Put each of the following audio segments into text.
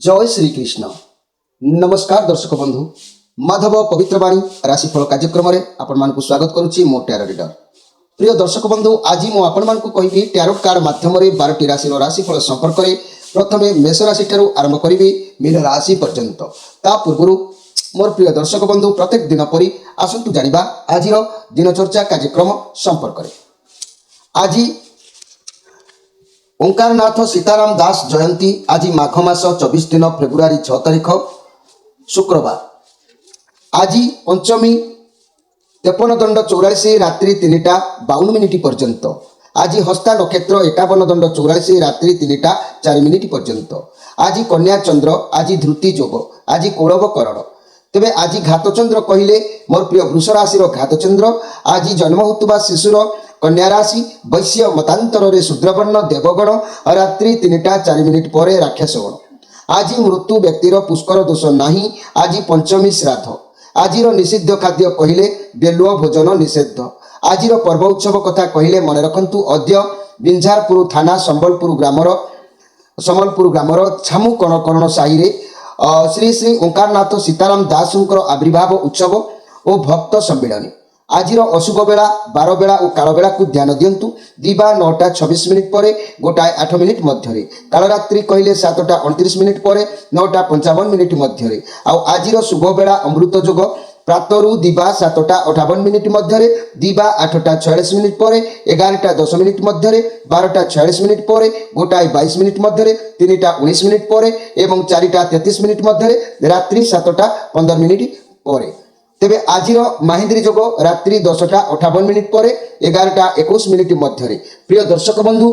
जय श्री कृष्ण। नमस्कार दर्शक बंधु, माधव पवित्रवाणी राशिफल कार्यक्रम में आपण मानकु स्वागत करुच्ची मो टैरो रीडर। प्रिय दर्शक बंधु, आज मु आपण मानकु कहिबी टैरो कार्ड माध्यम रे 12टी राशि राशिफल संपर्क में प्रथमे मेष राशि ठारू आरंभ करिबी मीन राशि पर्यंत। ता पूर्व मोर प्रिय दर्शक बंधु, प्रत्येक दिन परी आसंतु जानिबा आज दिनचर्चा कार्यक्रम संपर्क में। आज ओंकारनाथ सीताराम दास जयंती। आज माघ मास 24 दिन फेब्रुआरी 6 तारीख शुक्रवार। आज पंचमी 53 दंड 84 रात्रि 3टा 52 मिनिट पर्यंत। आज हस्ता नक्षत्र 51 दंड 84 रात्रि 3टा 4 मिनिट पर्यंत। आज कन्या चंद्र, आज धृति योग, आज कौरव करण। तेबे आज घातचंद्र कहले मोर प्रिय वृष राशि घात चंद्र। आज जन्म होता शिशुर कन्या राशि वैश्य मतांतर रे शूद्रवर्ण देवगण रात्रि 3टा 4 मिनिट पर राक्षस गण। आज मृत्यु व्यक्तिर पुष्कर दोष नहीं। आज पंचमी श्राद्ध। आज निषिद्ध खाद्य कहले बेलुआ भोजन निषेध। आज पर्व उत्सव कथा कहले मन रखंतु अद्य बिंझारपुर थाना सम्बलपुर ग्रामर छामु कणकर्ण साही रे श्री श्री ओंकारनाथ सीताराम दासुंकर आविर्भाव उत्सव और भक्त सम्मिलनी। आज अशुभ बेला 12 बेला और काल बेला को ध्यान दिंतु। दिवा 9टा 26 मिनिट पर 1टा 8 मिनिट मध्य। कालरात्रि कहले 7टा 29 मिनिट पर 9टा 55 मिनिट मध्य। आज शुभ बेला अमृत योग प्रातरु दिवा 7टा 58 मिनिट मध्य। दिवा 8टा 46 मिनिट पर 11टा 10 मिनिट मध्य। 12टा 46 मिनिट पर 1टा 22 मिनिट मध्य। 3टा 19 मिनिट पर एवं 4टा 33 मिनिट मध्य। रात्रि 7टा 15 मिनिट पर। तेबे आज माहिंद्री योग रात्रि 10टा 58 मिनिट पर 11टा 21 मिनिट मध्य। प्रिय दर्शक बंधु,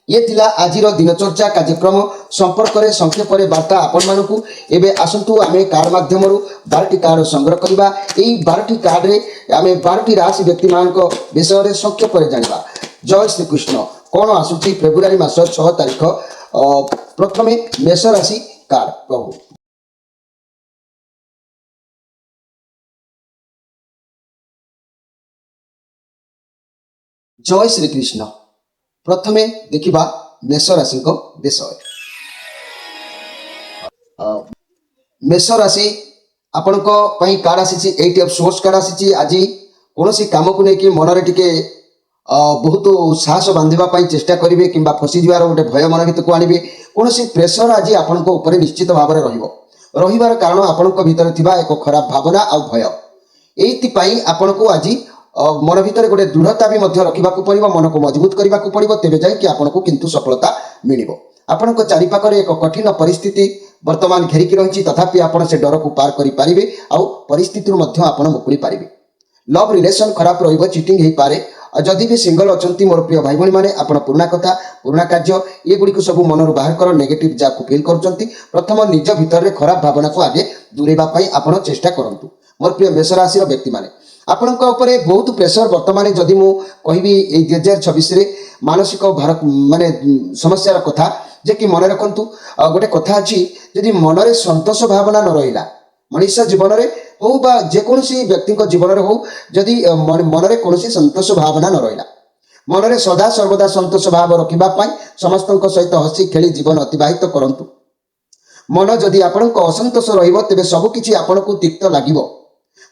ये थिला आज दिनचर्चा कार्यक्रम संपर्क में संक्षेप वार्ता आपण मानकु। एबे आसंतु आमे कार्ड माध्यम 12टी कार्ड संग्रह करबा। एई 12टी कार्ड रे आमे 12टी राशि व्यक्ति मानक विषय रे संक्षेप रे जानिबा। जय श्री कृष्ण। कोन आसुची फेब्रुआरी मास 6 तारिख। प्रथमे मेष राशि कार्ड प्रभु। जय श्री कृष्ण। प्रथमे देखिबा मेष राशि को विषय। मेष राशि आपनको पई कार्ड आसी 8 ऑफ सोर्स कार्ड आसी। आज कोनोसी काम को लेकिन मन रे टिके बहुत साहस बांधिबा पई चेष्टा करिवे किंबा फसी जिवार गोटे भय मन भितर को आनिबे। कोनोसी प्रेशर आज आपनको ऊपर निश्चित भाव में रहिबार कारण आपनको भीतर थिबा एक खराब भावना आ भय एति पई आपनको आज मन भितर गोटे दृढ़ता भी रखा पड़ो। मन को मजबूत करने को पड़ो, तेज जाकि आपको किंतु सफलता मिल। आपण चारिपाखरे एक कठिन परिस्थिति वर्तमान घेरिकी रही, तथापि आप से डर को पार करें आउ परिस्थिति मुकुड़ी पारे। लव रिलेशन खराब रही, चिटिंग हो पारे। जदि भी सिंगल अच्छा मोर प्रिय भाई भाई मैंने आप पुराणा कथा पुराणा कार्य ये गुड़ी सब मन बाहर कर नेगेटिव जहाँ फिल कर प्रथम निज भितर खराब भावना को आगे दूरेबाई आप चेष्टा करूँ। मोर प्रिय मेष राशि व्यक्ति मैंने आपण बहुत प्रेसर वर्तमान जदि मु कहबी 2026 रे मानसिक भारत माने समस्या कथा जे कि मन रखंतु गोटे कथा अच्छी जदि मन रे संतोष भावना न रहिला मनुष्य जीवन रे हो बा जेकोसी व्यक्ति जीवन रे हो जदि मन रे कोनोसी संतोष भावना न रहिला मन रे सदा सर्वदा संतोष भाव रखिबा पई समस्त सहित हसी खेली जीवन अतिबाहित करंतु। मन जदि आपनको असंतोष रहिबो तेबे सब किछि आपनको तिक्त लागिबो।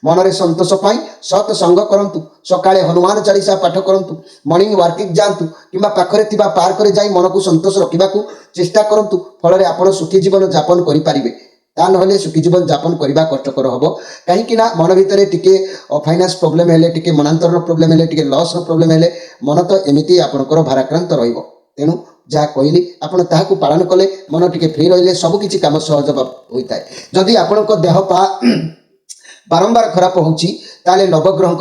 मन रे संतोष पाई सत संग करंतु। सकाळे हनुमान चालीसा पाठ करंतु। मॉर्निंग वॉकिंग जांतु किंबा पाखरे थिबा पार्क रे जाई मन को संतोष रखिबाकू चेष्टा करंतु। फल रे आपण सुखी जीवन यापन करि पारिबे। ता नहले सुखी जीवन यापन करबा कष्टकर हबो। काहे कि ना मन भितरे टिके फाइनेंस प्रॉब्लम हेले, टिके मनांतर प्रॉब्लम हेले, टिके लॉस रो प्रॉब्लम हेले मन तो एमिति आपनकर भाराक्रांत रहिबो। तेनु जहाँ कहली आपण ताहाकू पालन कले मन टिके फ्री रहिले सब किछि काम सहज होइताय। जदि आपनकर देह पा बारंबार खराब होची ताले नवग्रह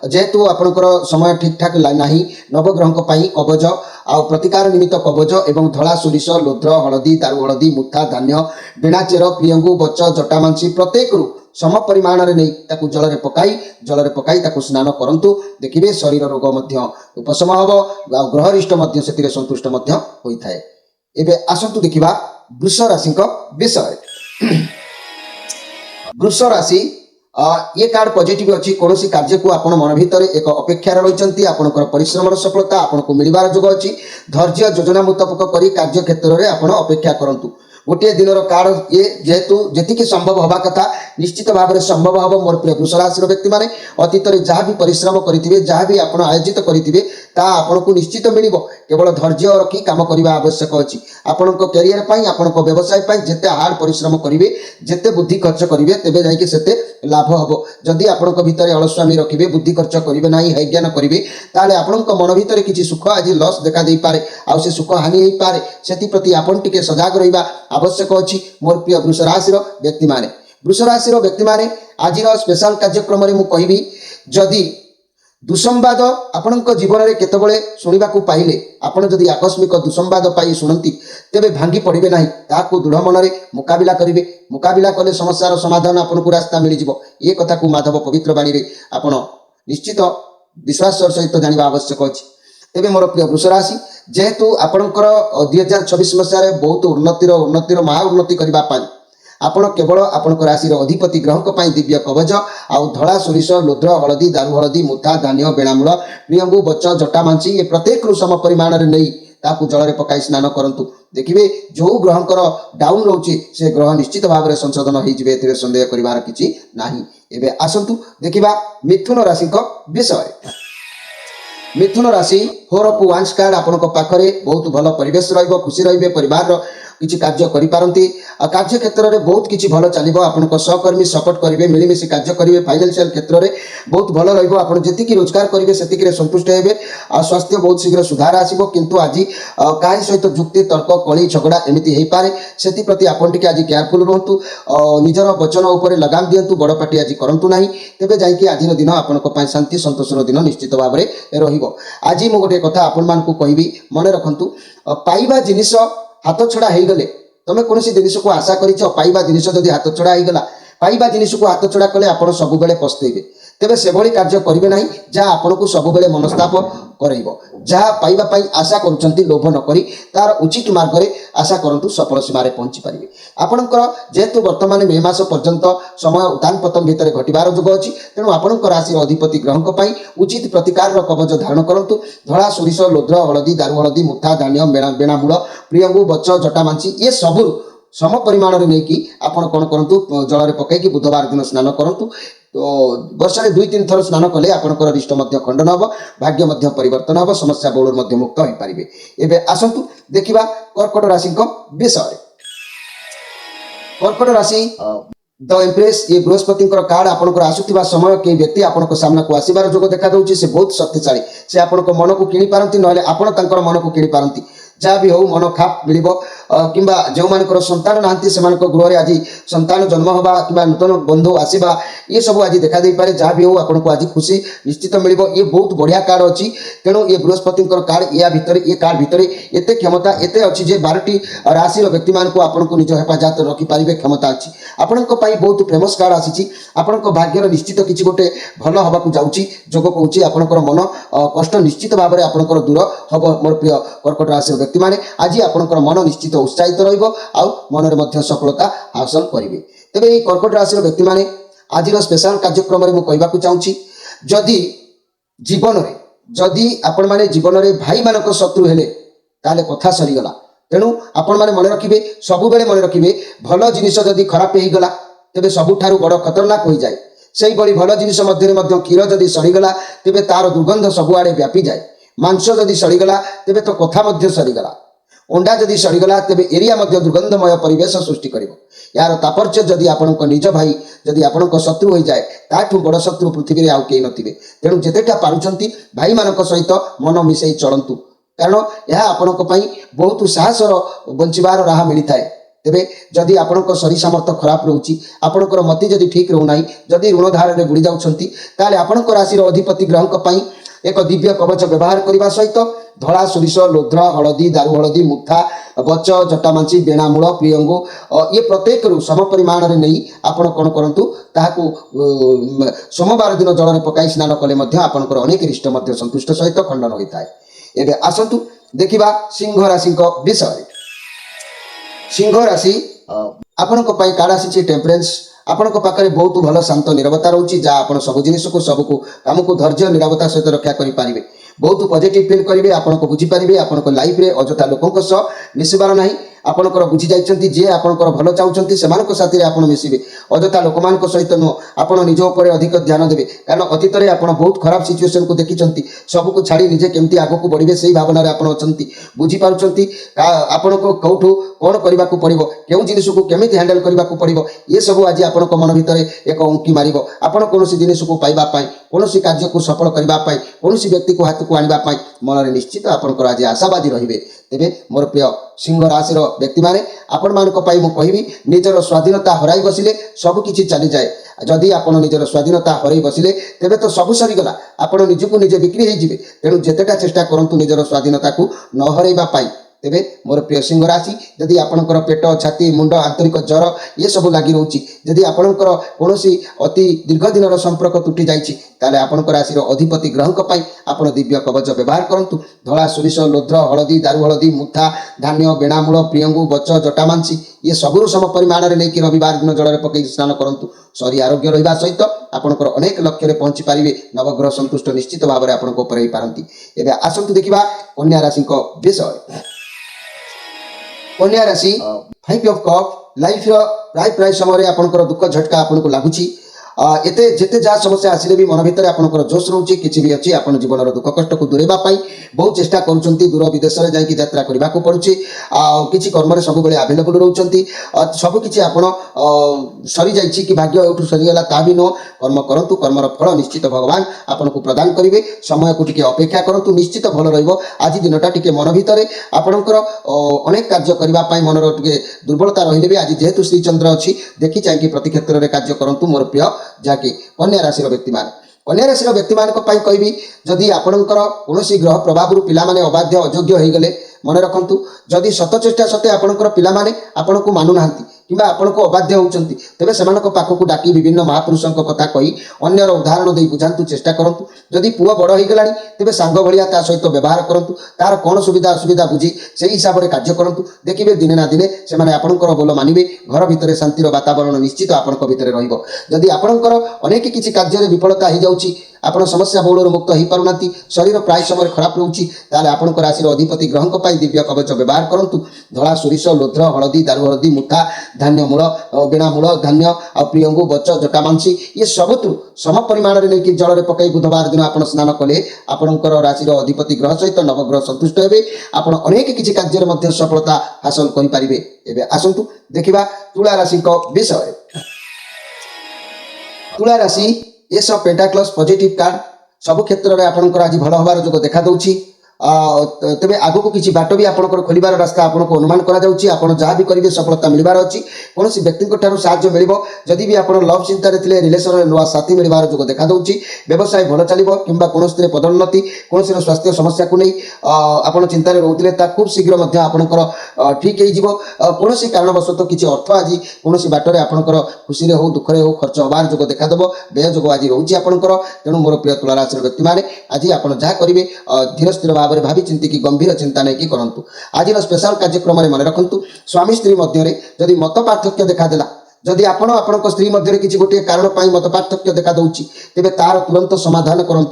जेहेतु आपणकर समय ठीक ठाक नहीं नवग्रह कवच आ प्रतिकार निमित्त कवच एवं धला सोरिष लोद्र हलदी दारु हलदी मुथा धान्य बिणाचेर प्रियंगु बच जटामांसी प्रत्येक सम परिमाण रे नहीं ताकू जल पकाई ताकू स्नान करंतु। देखिबे शरीर रोग मध्य उपशम हबो। ग्रहरिष्ट मध्य सेतिरे संतुष्ट मध्य होइथाय। एबे आसंतु देखिबा वृष राशि विषय। वृष राशि ये कार्ड पॉजिटिव अच्छी। कौन कार्य को आप मन भितर एक अपेक्षार रही आपंकर परिश्रम सफलता आपको मिलबार जोग अच्छी। धैर्य योजना मुताबक कर कार्य क्षेत्र में आप अपेक्षा करूँ। गोटे दिन कार्ड ये जेहेतु जी संभव हवा कथा निश्चित भाव में संभव हम मोर प्रिय वृष राशि व्यक्ति मैंने अतीत में जहाँ भी परिश्रम करेंगे जहाँ भी आप आयोजित करेंगे ता आपन को निश्चित मिल केवल धैर्य रखी काम करने आवश्यक अच्छी आपण कैरियर आपण व्यवसाय जिते हार्ड परिश्रम करेंगे जिते बुद्धि खर्च करेंगे तेज जाते लाभ हम जदि आपण भितर अलस्वामी रखिए बुद्धि खर्च करेंगे ना हैज्ञान करेंगे ताले आपण मन भितर किसी सुख आज लस देखा दे पारे आ से सुख हानि हो पारे से आपण टिके सजग रहा आवश्यक अच्छी मोर प्रिय वृष राशि व्यक्ति माने वृष राशि व्यक्ति माने आज स्पेशल कार्यक्रम में मुझे जदि दुसंवाद आपण जीवन में केतबले शुणा पाइले आपण जदि आकस्मिक दुसंवाद पाई शुणती तेबे भांगी पड़े ना ताकू दृढ़ मन में मुकाबिला करेंगे मुकाबिला कले समस्यार समाधान आपन को रास्ता मिल जाव ये कथा को माधव पवित्र बाणी रे आपण निश्चित विश्वास सहित जानवा आवश्यक अच्छी तेबे मोर प्रिय वृष राशि जेहेतु आपणकर 2026 मसीह बहुत उन्नतिर महा उन्नति करने आपण केवल आपण राशि अधिपति ग्रह दिव्य कवच आउ धड़ा सोरिष लुद्र हलदी दारू हलदी मुथा धान्य बेणामूल प्रियंगु बच जटामांसी ये प्रत्येक सम परिमाण में नहीं ताकू जल में पकाई स्नान करंतु देखिए जो ग्रहकर डाउन रोचे से ग्रह निश्चित भाव में संशोधन हो सन्देह कर किसी ना एवं आसतु देखा मिथुन राशि विषय मिथुन राशि 4 ऑफ वांस कार्ड आपण पाखरे बहुत भल परिवेश रहिबो खुशी रहिबे परिवार किसी कार्य करिपारंती कार्य क्षेत्र में बहुत किसी भल चलिबो आपण सहकर्मी सपोर्ट करेंगे मिलमिशी कार्य करेंगे फाइनेंशियल क्षेत्र में बहुत भल रहिबो आपण जेतिकी रोजगार करेंगे सेतिकी संतुष्ट हेबे स्वास्थ्य बहुत शीघ्र सुधार आसीबो किंतु आज काहे सहित जुक्ति तर्क कली झगड़ा एमिति हेई पारे सेति प्रति आपण टिके आज केयरफुल रहंतु निजर वचन उपरे लगाम दियंतु बड़ पार्टी आज करंतु नाही तेबे जाईकी आज दिन आपण पई शांति संतोषर दिन निश्चित भाव में रहिबो आज मु गोटे कथा आपण मानकु कहबी मन रखंतु पाइबा जिनिस हाथ छड़ा हो गले तुम कौन जिनिस को आशा कर पाइबा जिनिस जब हाथ छड़ा हो गला पाइबा जिनिस को हाथ छड़ा कले आप सब बेले पछतेबे तेबे से भली कार्य करेंगे ना जहाँ आपन को सब बेले मनस्ताप करइबो जहाँ पाइबा पाई आशा करुचंती लोभ न करी तार उचित मार्ग में आशा करंतु सफल सीमा पहुंची पारे आपणकर जेहेतु वर्तमान मे मास पर्यंत समय उतान पतन भितर घटबार जोग अच्छी तेणु आपणकर राशि अधिपति ग्रह उचित प्रतिकार कवच धारण करंतु धड़ा सोरिष लुद्र हलदी दारू हलदी मुथा धान्य बेणामूल प्रियंगु बच जटामांसी ये सबू सम परिमाण में नहीं आपड़ कौन करूँ जल में पकईकि बुधवार दिन स्नान करूँ तो वर्ष में 2-3 थर स्नान कले आपंकर रिष्ट खंडन हम भाग्य परिवर्तन हम समस्या बहुल मुक्त हो पारे एवं आसतु देखा कर्कट राशि विषय कर्कट राशि द एम्प्रेस ये बृहस्पति कार्ड आपंकर आसुवा समय कई व्यक्ति आपण सामना को आसबार जोग देखा दूसरी से बहुत शक्तिशाली से आपण मन को किणी पारती ना आपण मन को किणी पारती जहाँ भी हो मन खाप मिल कि जो मान संतान ना से गृह आज संतान जन्म हवा कि नूतन बंधु आसवा ये सब आज देखा दे पारे जहाँ भी हो आपको आज खुशी निश्चित मिल ये बहुत बढ़िया कार्ड अच्छी तेणु ये बृहस्पति कार्ड या भितर ये कार्ड भितर एत क्षमता एत अच्छी जे 12टी राशि व्यक्ति मान आपको निज हेफाजत रखिपारे क्षमता अच्छी आपण बहुत फेमस कार्ड आसी आपण भाग्यर निश्चित किसी गोटे भल हवा जाऊँगी जोग कौच आपंकर मन कष्ट निश्चित भाव में आपंकर दूर हम मोर प्रिय कर्कट राशि व्यक्ति माने आज आपंकर मन निश्चित उत्साहित रन में सफलता हासिल करेंगे तेज ये कर्कट राशि व्यक्ति माने आज स्पेशल कार्यक्रम में मुझे चाहूँगी जदि जीवन में जदि आपण माने जीवन में भाई मानक शत्रु हेले ताले कथा सरीगला तेणु आपण माने मन रखिए सबु बेले मन रखिए भल जिनिस जदि खराब हो गला तेबे सबुठारु बड़ खतरनाक हो जाए से भल जिनिस मध्य क्षीर जदि सरीगला तेबे तार दुर्गंध सबुआड़े व्यापी जाए मांस जदि सरीगला तेबे तो कथा सरीगला अंडा जदि सरीगला तेबे एरिया दुर्गंधमय परिवेश सृष्टि करिवो यार तापर्य जदि आपण निज भाई जदि आपण शत्रु हो जाए ताठू बड़ शत्रु पृथ्वी आउ कई नथिबे तेणु जेतेटा पारुचंती भाई मानक सहित मन मिसई चलंतु कारण यह आपण बहुत साहसर बंचबार राह मिलता है तेबे जदि आपण शरीर सामर्थ्य खराब रोची आपणकर मति जदि ठीक रोना जदि ऋण धार में बुड़ी जाउछंती ताले आपण राशि अधिपति ग्रह एक दिव्य कवच व्यवहार करने सहित धड़ा सोरिष लुद्र हलदी दारू हलदी मुथा बच जटामांसी बेणामूल प्रियंगु ये प्रत्येक सम परिमाण में नहीं आपण कौन करूँ ताकू सोमवार दिन जल में पकाई स्नान कले आपंकर अनेक रिष्ट संतुष्ट सहित खंडन होता है एवं आसतु देखा सिंह राशि विषय सिंह राशि आपण कार्ड आसी टेम्परेन्स आपण पाखे बहुत भल शांत निरवता रोचे जहाँ आप सब जिनिस को सबको कम को धैर्य निरवता सहित रक्षा करेंगे बहुत पॉजिटिव फील करेंगे आपको बुझीपारे आप लाइफ में अजथा लोकों मिसबार ना ଆପଣଙ୍କର ବୁଝି ଯାଇଛନ୍ତି ଯେ ଆପଣଙ୍କର ଭଲ ଚାହୁଁଛନ୍ତି ସେମାନଙ୍କ ସାଥିରେ ଆପଣ ମିଶିବେ ଅଯଥା ଲୋକମାନଙ୍କ ସହିତ ନୁହଁ ଆପଣ ନିଜ ଉପରେ ଅଧିକ ଧ୍ୟାନ ଦେବେ କାରଣ ଅତୀତରେ ଆପଣ ବହୁତ ଖରାପ ସିଚୁଏସନକୁ ଦେଖିଛନ୍ତି ସବୁକୁ ଛାଡ଼ି ନିଜେ କେମିତି ଆଗକୁ ବଢ଼ିବେ ସେଇ ଭାବନାରେ ଆପଣ ଅଛନ୍ତି ବୁଝିପାରୁଛନ୍ତି ଆପଣଙ୍କୁ କେଉଁଠୁ କ'ଣ କରିବାକୁ ପଡ଼ିବ କେଉଁ ଜିନିଷକୁ କେମିତି ହ୍ୟାଣ୍ଡେଲ କରିବାକୁ ପଡ଼ିବ ଏସବୁ ଆଜି ଆପଣଙ୍କ ମନ ଭିତରେ ଏକ ଉଙ୍କି ମାରିବ ଆପଣ କୌଣସି ଜିନିଷକୁ ପାଇବା ପାଇଁ କୌଣସି କାର୍ଯ୍ୟକୁ ସଫଳ କରିବା ପାଇଁ କୌଣସି ବ୍ୟକ୍ତିକୁ ହାତକୁ ଆଣିବା ପାଇଁ ମନରେ ନିଶ୍ଚିତ ଆପଣଙ୍କର ଆଜି ଆଶାବାଦୀ ରହିବେ ତେବେ ମୋର ପ୍ରିୟ ସିଂହ ରାଶିର ବ୍ୟକ୍ତିମାନେ ଆପଣମାନଙ୍କ ପାଇଁ ମୁଁ କହିବି ନିଜର ସ୍ୱାଧୀନତା ହରାଇ ବସିଲେ ସବୁକିଛି ଚାଲିଯାଏ ଯଦି ଆପଣ ନିଜର ସ୍ୱାଧୀନତା ହରାଇ ବସିଲେ ତେବେ ତ ସବୁ ସରିଗଲା ଆପଣ ନିଜକୁ ନିଜେ ବିକ୍ରି ହେଇଯିବେ ତେଣୁ ଯେତେଟା ଚେଷ୍ଟା କରନ୍ତୁ ନିଜର ସ୍ୱାଧୀନତାକୁ ନ ହରାଇବା ପାଇଁ ତେବେ ମୋର ପ୍ରିୟ ସିଂହ ରାଶି ଯଦି ଆପଣଙ୍କର ପେଟ ଛାତି ମୁଣ୍ଡ ଆନ୍ତରିକ ଜ୍ୱର ଏସବୁ ଲାଗି ରହୁଛି ଯଦି ଆପଣଙ୍କର କୌଣସି ଅତି ଦୀର୍ଘ ଦିନର ସମ୍ପର୍କ ତୁଟି ଯାଇଛି ତାହେଲେ ଆପଣଙ୍କ ରାଶିର ଅଧିପତି ଗ୍ରହଙ୍କ ପାଇଁ ଆପଣ ଦିବ୍ୟ କବଚ ବ୍ୟବହାର କରନ୍ତୁ ଧଳା ସୋରିଷ ଲୋଧ୍ର ହଳଦୀ ଦାରୁ ହଳଦୀ ମୁଥା ଧାନ୍ୟ ବେଣାମୂଳ ପ୍ରିୟଙ୍ଗୁ ବଚ ଜଟାମାଂସୀ ଏ ସବୁରୁ ସମ ପରିମାଣରେ ନେଇକି ରବିବାର ଦିନ ଜଳରେ ପକାଇ ସ୍ନାନ କରନ୍ତୁ ଶରୀର ଆରୋଗ୍ୟ ରହିବା ସହିତ ଆପଣଙ୍କର ଅନେକ ଲକ୍ଷ୍ୟରେ ପହଞ୍ଚି ପାରିବେ ନବଗ୍ରହ ସନ୍ତୁଷ୍ଟ ନିଶ୍ଚିତ ଭାବରେ ଆପଣଙ୍କ ଉପରେ ହେଇପାରନ୍ତି ଏବେ ଆସନ୍ତୁ ଦେଖିବା କନ୍ୟା ରାଶିଙ୍କ ବିଷୟ कन्या राशि 5 ऑफ कप लाइफ प्राय समय आपंकर दुख झटका आपको लगुच एते जेते जहाँ समस्या आसिले भी मन भितर आपंकर जोश रोचे किसी भी अच्छी आप जीवन दुख कष्ट को दूरेबा बहुत चेष्टा करुँच दूर विदेश में जाकि यात्रा करने को पड़ुଛି किसी कर्म सब आवेलेबल रोचंती सबकि आप सरी जाइए कि भाग्य एठू सरीगला ता भी नुह कर्म करूँ कर्मर फल निश्चित भगवान आपको प्रदान करेंगे समय को टिके अपेक्षा करूँ निश्चित भल आज दिनटा टिके मन भितर आपणकर अनेक कार्य करने मनर टे दुर्बलता रही भी आज जेहेतु श्रीचंद्र अच्छी देखी चाहिए प्रति क्षेत्र में कार्य करूँ मोर प्रिय जहाँकि कन्या राशि व्यक्ति मान कन्या राशि व्यक्ति मान कहबी जदि आपणकर कौन ग्रह प्रभाव पिलाने अबाध्य अयोग्य हो गले मन रखु जदि शत चेष्टा सत्वे आपणकर पिलाने आपण को मानुना कि आपण को अबाध्य होती तेरे से पाखक डाक विभिन्न महापुरुषों कथा कही अन्यर उदाहरण दे बुझातु चेष्टा करूँ जदि पुओ बड़ हो गला तेरे सांग भाया ता सहित व्यवहार करूँ तार कौन सुविधा असुविधा बुझी से हिसाब से कार्य करूँ देखिए दिने ना दिने से आपंकर बोल मानवे घर भितर शांतिर वातावरण निश्चित आपण भितर रही आपणकर अनेक किसी कार्य विफलता हो जाऊँगी आपण समस्या बहुल मुक्त हो पारना शरीर प्राय समय खराब रोचे आपंक राशि अधिपति ग्रह दिव्य कवच व्यवहार करूँ धला सोरिष लोध्र हलदी दारू हलदी मुथा धान्य मूल बेणामूल धान्य आ प्रियंगु बच जटामांसी ये सबुठ सम परिमाण में नहीं जल में पकई बुधवार दिन आप स्नान कले आपंकर राशि अधिपति ग्रह सहित नवग्रह संतुष्ट हे आप अनेक किसी कार्य में सफलता हासिल करेंगे आसतु देखा तुला राशि विषय तुला राशि ये सब पेंटाक्लस पॉजिटिव कार्ड सब क्षेत्र में आपंकर आज भल हबार जो देखा दूची तेरे आगक किसी बाट भी आपंकर खोलार रास्ता आपको अनुमान कर जहाँ भी करेंगे सफलता मिलबार अच्छी कौन व्यक्ति साहाय्य मिल जदि भी आप लव चिंतार थे रिलेसन में नुआ साथी मिलबार जो देखा दूची व्यवसाय भल चलो कि कौन पदोन्नति कौन स्वास्थ्य समस्या को नहीं आप चिंतार रोते खूब शीघ्र आपंकर ठीक हो कारणवशत किसी अर्थ आज कौन बाटर आपंकर खुशी हो दुखे हो खर्च हबार जो देखादेव व्यय जो आज रोचे आपंकर तेणु मोर प्रिय तुला राशि व्यक्ति मैंने आज आप जहाँ करेंगे धीर स्थिर भाव भावी चिंती की गंभीर चिंता नहीं करूँ आज स्पेशल कार्यक्रम में मन रखु स्वामी स्त्री मध्य जदि मत पार्थक्य देखादेला जदि आपण आपण स्त्री मध्य किसी गोटे कारण मत पार्थक्य देखा दूची तेरे तार तुरंत समाधान करूँ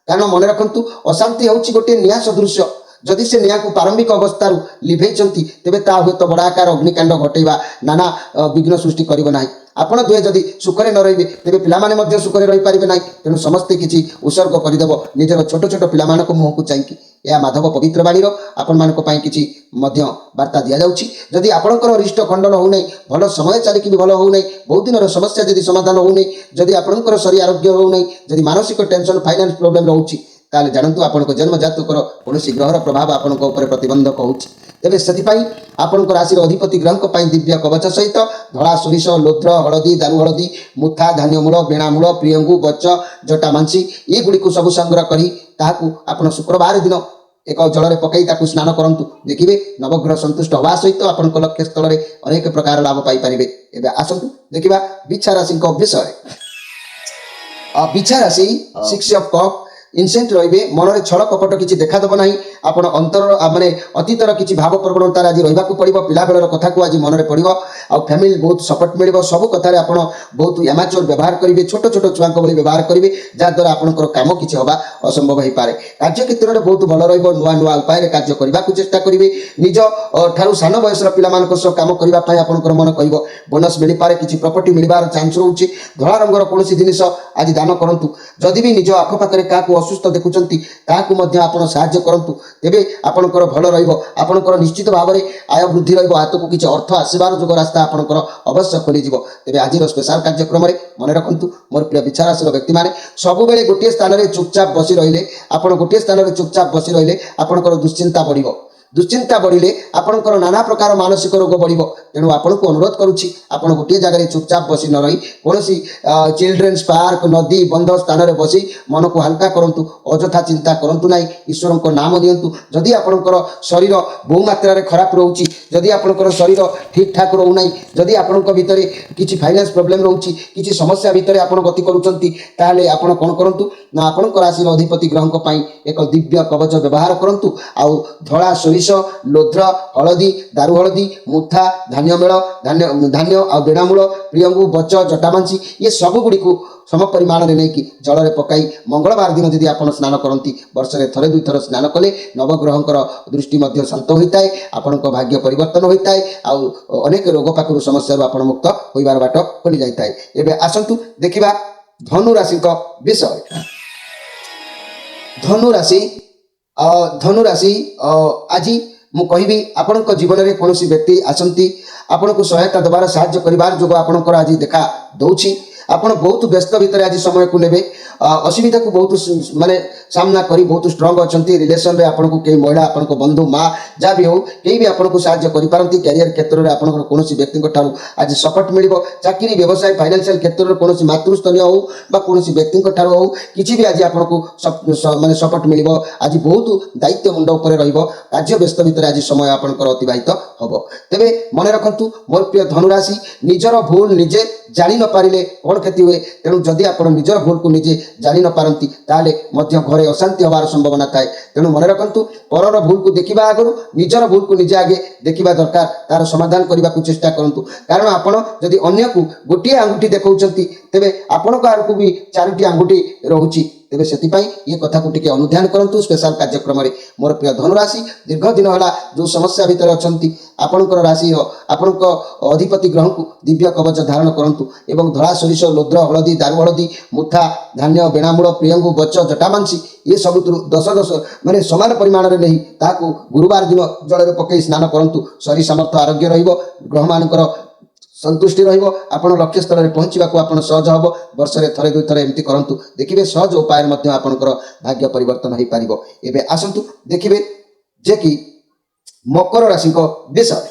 कारण मन रखु अशांति हूँ गोटे निया सदृश जदि से निया को प्रारंभिक अवस्था लिभे तेरे ता हूँ तो बड़ा आकार अग्निकांड घटेगा नाना विघ्न सृष्टि करना आपण दुहे जदि सुखरे न रही तेरे पिलाने सुखरे रही पारे ना तेणु समस्ते किसी उत्सर्ग करदेव निजर छोट छोट पिला मुह को चाहिए यह माधव पवित्र बाणी आपण किसी वार्ता दि जाऊँगी जदि आपंकर रिष्ट खंडन होना भल समय चलिकी भी भल होना बहुत दिन समस्या जदि समाधान होना जदि आपंकर शरीर आरोग्य होना जदि मानसिक टेंशन फाइनान्स प्रोब्लेम रोचे ताले जानतु आपनको जन्म जातकर कौन ग्रहर प्रभाव आपंक प्रतिबंधक होची तेरे से आपंक राशि अधिपति ग्रह दिव्य कवच सहित धला सोरिष लोध्र हलदी दारू हलदी मुथा धान्यमूल बेणामूल प्रियंगु बच जटामांसी ये गुड़ी को सब संग्रह कर शुक्रवार दिन एक जल में पकई स्नान करूँ देखिए नवग्रह संतुष्ट हवा सहित आपण लक्ष्य स्थल में अनेक प्रकार लाभ पाइपर एवं आसतु देखा बिछा राशि विषय बिछा राशि 6 ऑफ कप इनसेंट रहिबे मन रे छल कपट किछि देखा देबो नाही आपण अंतर माने अतीतर किछि भाव प्रवणता आज रहिबा को पड़िबो पिला बेलर कथा को आज मन रे पड़िबो आ फैमिली बहुत सपोर्ट मिलिबो सब कथा रे आपण बहुत एमाच्योर व्यवहार करिवे छोट छोट छुआ को व्यवहार करिवे जा द्वारा आपनकर काम किछि होबा असंभव होई पारे कार्य क्षेत्र रे बहुत भल रहिबो नुवा नुवा उपाय रे कार्य करबा को चेष्टा करिवे निज ठारू सान बयस र पिला मानक सह काम करबा पई आपनकर मन कहबो बोनस मिली पारे किछि प्रॉपर्टी मिलिबार चांस रहउछि धळा रंगर कोनोसी जिनिस आज दान करंतु जदि भी निज आख पाखरे काकू असुस्थ देखुचंती ताकू मध्य आपण सहाय्य करंतु तेबे आपनकर भल रहिबो आपनकर निश्चित भाव में आय वृद्धि रहिबो हाथ को किछि अर्थ आसीबार जोग रास्ता आपनकर अवश्य खोली जिवो तेबे आज रो स्पेशल कार्यक्रम रे मन रखंतु मोर प्रिय विचारशील व्यक्ति माने सब बेले गोटे स्थान रे चुपचाप बसी रहिले आपण गोटे स्थान रे चुपचाप बसी रहिले आपनकर दुश्चिंता बढ़िबो दुश्चिंता बढ़िले आपनकर नाना प्रकार मानसिक रोग बढ़िबो तेणु आपन को अनुरोध करूछि आपण गोटे जगह रे चुपचाप बसी न रही कोनोसी चिल्ड्रेन्स पार्क नदी बंध स्थान रे बसी मन को हल्का करंतु अजथा चिंता करंतु नाही ईश्वर को नाम दियंतु जदि आपनकर शरीर बहु मात्रा रे खराब रहउछि जदि आपनकर शरीर ठीक ठाक रहउ नाही जदि आपनक भितरे किछि फाइनेंस प्रॉब्लम रहउछि किछि समस्या भितरे आपण गति करूचंती ताले आपण कोन करंतु ना आपनकर राशि अधिपति ग्रह को पई एक दिव्य कवच व्यवहार करंतु आ धळा सोरिष लोध्र हलदी दारु हलदी मुथा धान्य मेल धान्य धान्य आ बेड़ामूल प्रियंगु बच जटामांसी ये सब गुड़ी को सम परिमाण में नहीं कि जल में पकाई मंगलवार दिन जदि आप स्नान करती वर्ष में थरे दुई थर स्नान कले नवग्रहंकर दृष्टि मध्य शांत होता है आपण भाग्य परिवर्तन होता है अनेक रोग पाखु समस्या आप मुक्त होइबार बाट खोली जाता है एबे आसंतु देखिबा धनु राशि विषय धनु राशि आज मु कहबी आपण जीवन में कौन व्यक्ति आसंती आपण को सहायता देवार साहाय्य करिवार जोग आपणकर आज देखा दउछि आपण बहुत व्यस्त भितर आज समय को नेबे असुविधा को बहुत माने सामना करी बहुत स्ट्रांग अच्छी रिलेशन रे आपन को कई महिला आपन को बंधु माँ जहाँ भी हो कई भी आपन को साहाय्य करि पारंती कैरियर क्षेत्र में आपन कौन व्यक्ति ठारू आज सपोर्ट मिलिबो चाकरी व्यवसाय फाइनेंशियल क्षेत्र में कौन मातृस्थलीय हो बा कौन व्यक्ति ठारू हो किछि भी आज आपन को माने सपोर्ट मिलिबो आज बहुत दायित्व मुंड ऊपर रहिबो कार्य व्यस्त भितर आज समय आपनकर अतिबाहित हबो तेबे मन रखंतु मोर प्रिय धनुराशि निजर भूल निजे जानि न पारिले कौन क्षति हुए तेणु जदि आपण निजर भूल को निजे जानि न पारंती ताले मध्य घरे अशांति होबार संभावना थाए तेणु मन रखंतु परर भूल को देखिबा आगु निजर भूल को निजे आगे देखिबा दरकार तार समाधान करने को चेष्टा करंतु कारण आपण जदि अन्य को गोटे आंगुठी देखौचंती तेबे आपण को आर को भी चारोटी आंगुठी रहउची तेबे सेतिपाई ये कथा को टिके अनुध्यान करंतु स्पेशल कार्यक्रम रे मोर प्रिय धनुराशि दीर्घ दिन होला जो समस्या भितर अछंती आपणकर राशि आपणक अधिपति ग्रह को दिव्य कवच धारण करंतु एवं धड़ा सोरिष लोद्र हलदी दारु हलदी मुथा धान्य बेणामूल प्रियंगु बच जटामांसी ये सब 10 माने समान परिमाण रे नहीं ताकू गुरुवार दिन जल रे पकई स्नान करंतु शरीर सामर्थ्य आरोग्य रहिबो ग्रह मानकर संतुष्टि रहिबो आपण लक्ष्य स्थल रे पहुंचीबा को आपण सहज हबो वर्ष रे थरे दुई थरे एमती करंतु देखिबे सहज उपाय मध्ये आपणकर भाग्य परिवर्तन होई पारिबो एबे आसंतु देखिबे जे कि मकर राशि को विषय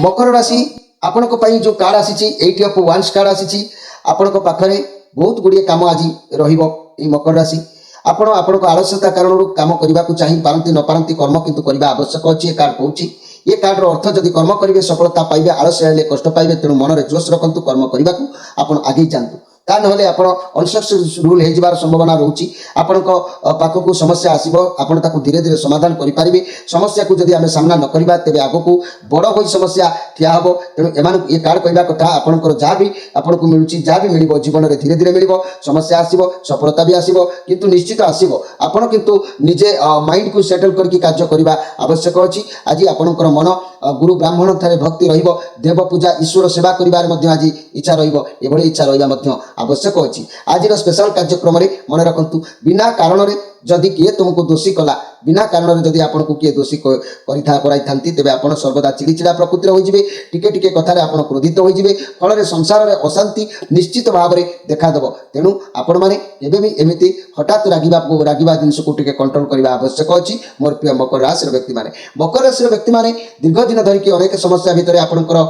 मकर राशि आपण को पई जो कार्ड आसीची 8 ऑफ वांस कार्ड आसीची आपण को पाखरे बहुत गुडिये काम आज रहिबो ई मकर राशि आपण आपण को आलस्यता कारण काम करबा को चाहि पारंती न पारंती कर्म किंतु करबा आवश्यक अछि कार्ड कहूची ये कार्ड रो अर्थ जदि कर्म करिवे सफलता पाइबे आलस्य हेले कष्ट पाइबे तेणु मन रे जोश रखंतु कर्म करबा को आपण आगे जानतु ता नहले आपण अनसक्सेसफुल हे जिबार संभावना रहउची आपण को पाखो को समस्या आसीबो आपण ताको धीरे धीरे समाधान करि पारिबे समस्या को जदि हमें सामना न करिबा तेबे आगो को बड़ होई समस्या ठिया हबो तेणु एमान ये कार्ड कहबा कथा आपण को जा भी आपण को मिलुची जा भी मिलिबो जीवन रे धीरे धीरे मिलिबो समस्या आसीबो सफलता भी आसीबो किंतु निश्चित आसीबो आपण किंतु निजे माइंड को सेटल करके कार्य करिबा आवश्यक अछि आज आपणकर मन गुरु ब्राह्मण थारे भक्ति रहिबो देव पूजा ईश्वर सेवा करिबार मध्ये आज इच्छा रहिबो एभଳି इच्छा रहिबा मध्ये आवश्यक अछि आज स्पेशल कार्यक्रम रे मन रखंतु बिना कारण रे जदि किए तुमको दोषी कला बिना कारण जदि आपण को किए दोषी कराई थांती तेबे आपण सर्वदा चिड़चिड़ा प्रकृतिर हो जिवे टिके टिके कथारे आपण क्रोधित हो जिवे फल रे संसार रे अशांति निश्चित भाव रे देखा देबो तेणु आपण माने एबे भी एमिति हठात रागिबा जिंस को टिके कंट्रोल करबा आवश्यक अछि मोर प्रिय मकर राशि व्यक्ति माने दीर्घ दिन धरि कि अनेक समस्या भितरे आपणकर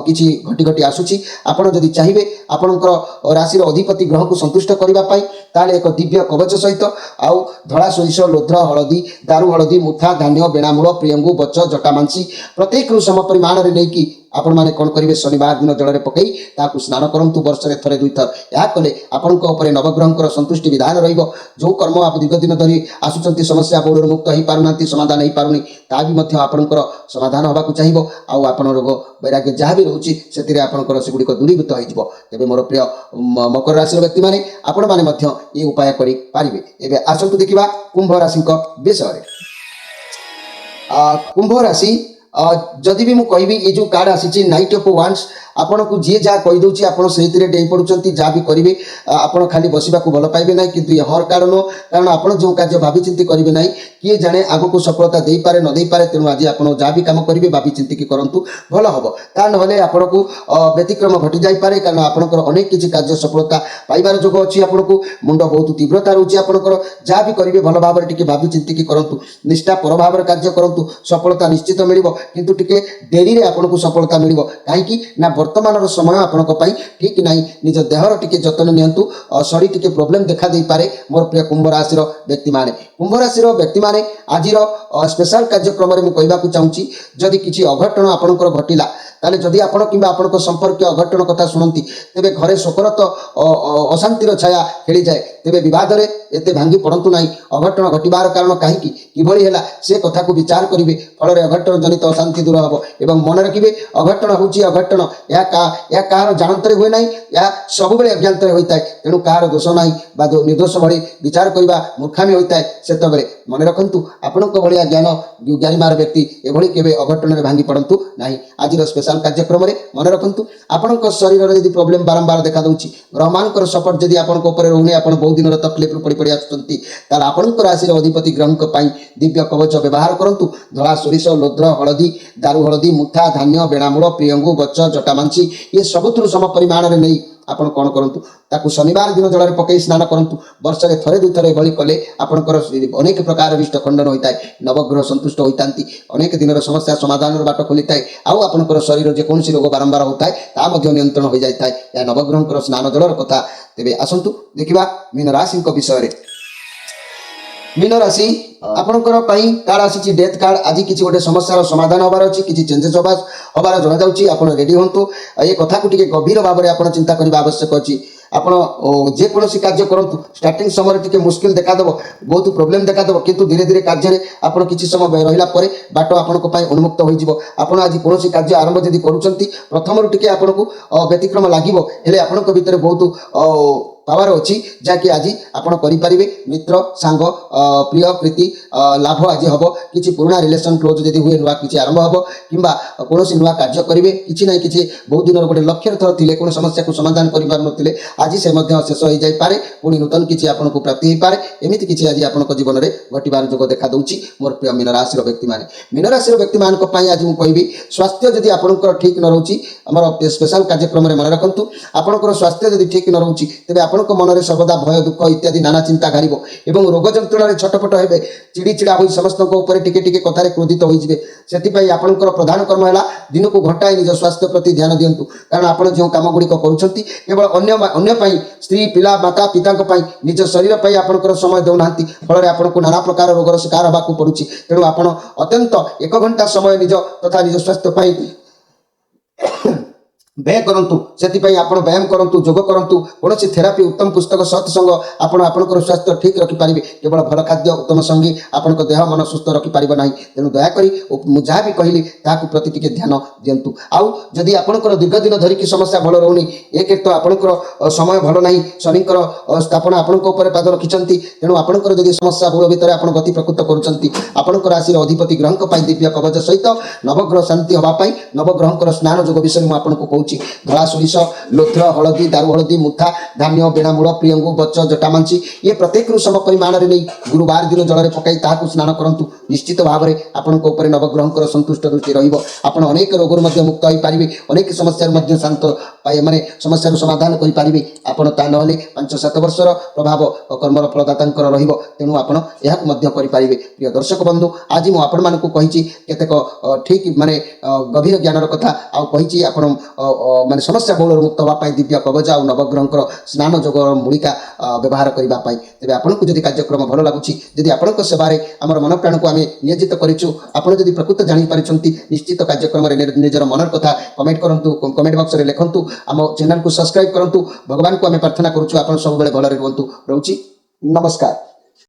किछि घटी घटी आसुछि आपण जदि चाहिबे आपणकर राशि रो अधिपति ग्रह को संतुष्ट करबा पई ताले एक दिव्य कवच सहित आउ धड़ा सोरिष लोद्र हलदी दारु हलदी मुथा धान्य बेणामूल प्रियंगु बच जटामांसी प्रत्येक सम परिमाण रे नहीं कि आपण माने कोन करिवे शनिवार दिन जल रे पकई ताकू स्नान करंतु वर्ष रे थरे दुई थर या कले आपनक ऊपर नवग्रहंकर संतुष्टि विधान रहिबो जो कर्म आप दीर्घ दिन धरी आसुचंती समस्या बोर्ड मुक्त होई पारुनांती समाधान होई पारुनी ता भी मध्य आपनकर समाधान होबा को चाहिबो आउ आपण रोग वैराग्य जहाँ भी रहउची सेतिरे आपनकर सेगुडी को दूरीभूत होइजबो तेबे मोर प्रिय मकर राशि व्यक्ति माने आपण माने मध्य ई उपाय करि पारिबे एबे आसंतु देखिबा कुंभ राशि को विषय रे कुंभ राशि जदि भी मु कहबी ये जो कार्ड आसी नाइट ऑफ वांस आपन को जी जहाँ कहीदे आप डेई पड़ुंट जहाँ भी करेंगे आपड़ खाली बसवा भल पाइबे ना कि हर कार्ड नुह कारण आप जो कार्य भावी चिंती करेंगे ना किए जाने आगक सफलता दे पारे न दे पारे तेणु आज आप जहाँ भी कम करेंगे भावी चिंतिकी करूँ भल हम ता ना आपन को व्यतिक्रम घटी जापे कारण आपंकर अनेक किसी कार्य सफलता पाइबार जोग अच्छी आपन को मुंड बहुत तीव्रता रोचे आपंकर जहाँ भी करेंगे भल भाव में भावी चिंतिकी करूँ निष्ठा पर भाव कार्य करूँ सफलता निश्चित मिल किंतु टिके डेरी रे आपन को सफलता मिल कहीं ना वर्तमान समय आपंप ठीक ना निज देहर टिके जतन नियंतु शरीर टिके प्रोब्लेम देखा दे पारे मोर प्रिय कुंभ राशि व्यक्ति माने कुंभ राशि व्यक्ति माने आज स्पेशल कार्यक्रम में मुझे चाहूँगी जदि किसी अघटन आपंकर घटिला ताले जदि आपण किंबा आपण संपर्क अघटन कथा शुणती तेबे घरे शोकर तो अशांतिर छाया खेली जाए तेबे विवाद रे एते भांगी पड़तु नहीं अघटन घटबार कारण कहीं किभली हैला से कथा को विचार करिवे फल रे अघटन जनित अशांति दूर हबो एवं मन रखिबे अघटन होची अघटन या कार जानतरे हुए नहीं या सब बेले अज्ञानतरे होइताय तेणु कार दोष नहीं बा निर्दोष भली विचार करिबा मूर्खामी होइताय सेत बेले मन रखंतु आपनक भलिया ज्ञानीमार व्यक्ति एभली केबे अघटन रे भांगी पड़तु नहीं आज स्पेशल कार्यक्रम में मन रखु आपण शरीर में यदि प्रोब्लेम बारंबार देखा दूसरी ग्रह मान सपोर्ट जदि आप रोने आप बहुत दिन तकलीफ पड़ पड़ आसुँच आपण राशि अधिपति ग्रह दिव्य कवच व्यवहार करूँ धला सोरिष लोध्र हलदी दारू हलदी मुठा धान्य बेणामूल प्रियंगु गच जटामांसी ये सबुठ सम परिमाण में नहीं आपण कौन करूँ ताकू शनिवार दिन जल पकई स्नान करूँ वर्ष में थरे दुई थर एभली कले आपंकर अनेक प्रकार इष्ट खंडन होता है नवग्रह संतुष्ट होता अनेक दिन समस्या समाधान बाट खोली थाए आउ आपंकर शरीर जेकोसी रोग बारंबार होता है नियंत्रण हो जाए या नवग्रह स्नान जलर कथा तेरे आसतु देखा मीन राशि विषय में मीन राशि आपंकर कार्ड आसी डेथ कार्ड आज किसी गोटे समस्या समाधान होबार अच्छी किसी चेंजेस होबार जना जाऊँगी आप रेडी हूँ ये कथा को गभीर भाव में आप चिंता करने आवश्यक अच्छी आपण जेकोसी कार्य करूँ स्टार्टिंग समय टे मुस्किल देखादेव बहुत प्रोब्लेम देखादेव किंतु धीरे धीरे कार्य आप किसी समय रहा बाट आपण उन्मुक्त हो आज कौन कार्य आरंभ जदि करुँच प्रथम टे आपन को व्यतिक्रम लगे आपण भर बहुत पावर अच्छी जहाँकि आज आपड़ करेंगे मित्र सांग प्रिय प्रीति लाभ आज हम किसी पुराना रिलेशन क्लोज जदि हुए नुआ किसी आरंभ हम कि कौन नुआ कार्य करेंगे कि ना कि बहुत दिन गोटे लक्ष्य थर थे कौन समस्या को समाधान कर आज से शेष हो जाए पुणी नूतन किसी आपको प्राप्ति हो पाए एमती किसी आज आप जीवन में घटबार जोग देखा दूसरी मोर प्रिय मीन राशि व्यक्ति मैंने मीन राशि व्यक्ति मान आज मुझे कहबी स्वास्थ्य जदि आपंकर ठीक न रोची आम स्पेशल कार्यक्रम में मन रखु आपंकर स्वास्थ्य जदि ठीक न रोची तेज आप मन में सर्वदा भय दुख इत्यादि नाना चिंता घारिब एवं रोग जंत्रण छटपट हे चिड़ी चिड़ा हो समस्त टिके टिके कथार क्रोधित होती आपंकर प्रधान कर्म है दिन को घंटाए निज स्वास्थ्य प्रति ध्यान दिंतु कारण आप जो कम गुड़िक करुँच केवल अन्य स्त्री पिला माता पिता निज शरीर पर आपंकर समय देना फल आपको नाना प्रकार रोगर शिकार होगा पड़ुछि तेणु आप अत्यंत 1 घंटा समय निज तथा निज स्वास्थ्य व्यय करूँ से व्यायाम करूँ जोग करूँ कौन थेरापी उत्तम पुस्तक सत्संग आपंकर स्वास्थ्य ठीक रखिपारे केवल भल खाद्य उत्तम संगी आपण देह मन सुस्थ रखिपार ना तेणु दयाकोरी जहाँ भी कहली ताकू प्रति टिके ध्यान दिंतु आउ जदि आपंकर दीर्घ दिन धरिकी समस्या भल रोनी एक तो आपंकर समय भल ना शनिकर स्थापना आपण पाद रखिंट तेणु आपंकर जदि समस्या बहुल भितर आप गति प्रकृत करंकर राशि अधिपति ग्रह दिव्य कवच सहित नवग्रह शांति हाँपाई नवग्रह स्नान जोग विषय में आपको कहूँ धला सोरिष लोध्र हलदी दारू हलदी मुठा धान्य बेणामूल प्रियंगु गच जटामांसी ये प्रत्येक सम परिमाण में नहीं गुरुवार दिन जल में पकई ताकू स्नान करूँ निश्चित भाव में आपंकर नवग्रह संतुष्ट दृष्टि रही अनेक रोग मुक्त हो पारे अनेक समस्या शांत ମାନେ ସମସ୍ୟାର ସମାଧାନ କରିପାରିବେ ଆପଣ। ତା ନହେଲେ 5-7 ବର୍ଷର ପ୍ରଭାବ କର୍ମର ଫଳଦାତାଙ୍କର ରହିବ, ତେଣୁ ଆପଣ ଏହାକୁ ମଧ୍ୟ କରିପାରିବେ। ପ୍ରିୟ ଦର୍ଶକ ବନ୍ଧୁ, ଆଜି ମୁଁ ଆପଣମାନଙ୍କୁ କହିଛି କେତେକ ଠିକ୍ ମାନେ ଗଭୀର ଜ୍ଞାନର କଥା, ଆଉ କହିଛି ଆପଣ ମାନେ ସମସ୍ୟା ବହୁଳରୁ ମୁକ୍ତ ହେବା ପାଇଁ ଦିବ୍ୟ କବଚ ଆଉ ନବଗ୍ରହଙ୍କର ସ୍ନାନ ଯୋଗର ମୂଳିକା ବ୍ୟବହାର କରିବା ପାଇଁ। ତେବେ ଆପଣଙ୍କୁ ଯଦି କାର୍ଯ୍ୟକ୍ରମ ଭଲ ଲାଗୁଛି, ଯଦି ଆପଣଙ୍କ ସେବାରେ ଆମର ମନ ପ୍ରାଣକୁ ଆମେ ନିୟୋଜିତ କରିଛୁ, ଆପଣ ଯଦି ପ୍ରକୃତ ଜାଣିପାରିଛନ୍ତି, ନିଶ୍ଚିତ କାର୍ଯ୍ୟକ୍ରମରେ ନିଜର ମନର କଥା କମେଣ୍ଟ କରନ୍ତୁ, କମେଣ୍ଟ ବକ୍ସରେ ଲେଖନ୍ତୁ, ଆମ ଚ୍ୟାନେଲକୁ ସବସ୍କ୍ରାଇବ୍ କରନ୍ତୁ। ଭଗବାନଙ୍କୁ ଆମେ ପ୍ରାର୍ଥନା କରୁଛୁ ଆପଣ ସବୁବେଳେ ଭଲରେ ରୁହନ୍ତୁ। ରହୁଛି, ନମସ୍କାର।